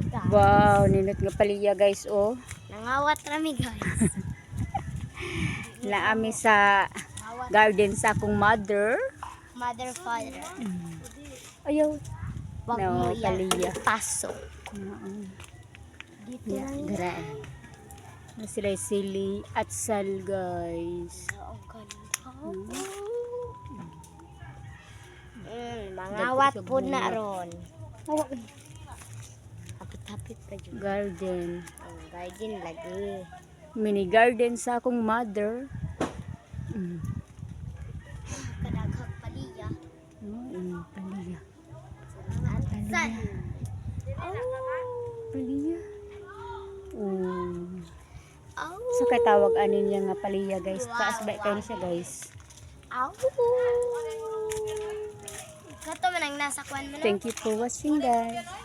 guys. Wow, ninot nga paliya guys oh. Nangawat rami guys. Naami sa garden sa akong mother. Mother, father. Ayaw. Wag No, mo paliya. paso. Dito Yeah, lang dara. Na sila sili at sal guys. ang ganda. Mangawat po na ron. Hapit-hapit pa dyan. Garden. Ang garden lagi. Mini garden sa akong mother. Kadaghag paliya. Paliya. San? Paliya. Oh. So kay tawag anin niya nga paliya guys. Taas ba kayo siya guys. Ow. Kato man ang nasa kwan mo. Thank you for watching guys.